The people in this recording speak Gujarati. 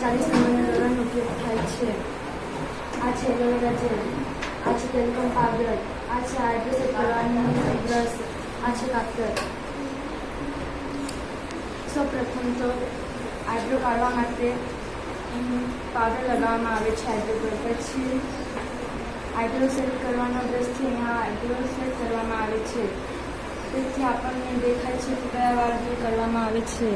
40 નંબરના રોલરનો ઉપયોગ થાય છે. આ છે એલોવેરા જેલ, આ છે ટેલિકોમ પાવડર, આ છે આઈબ્રો સેટ કરવાની બ્રશ, આ છે કાતર. સૌપ્રથમ તો આઈબ્રો કાઢવા માટે પાવડર લગાવવામાં આવે છે આઈબ્રો પર. પછી આઈબ્રો સેટ કરવાના બ્રશથી અહીંયા આઈબ્રો સેટ કરવામાં આવે છે. તેથી આપણને દેખાય છે કે કયા વાળ દૂર કરવામાં આવે છે.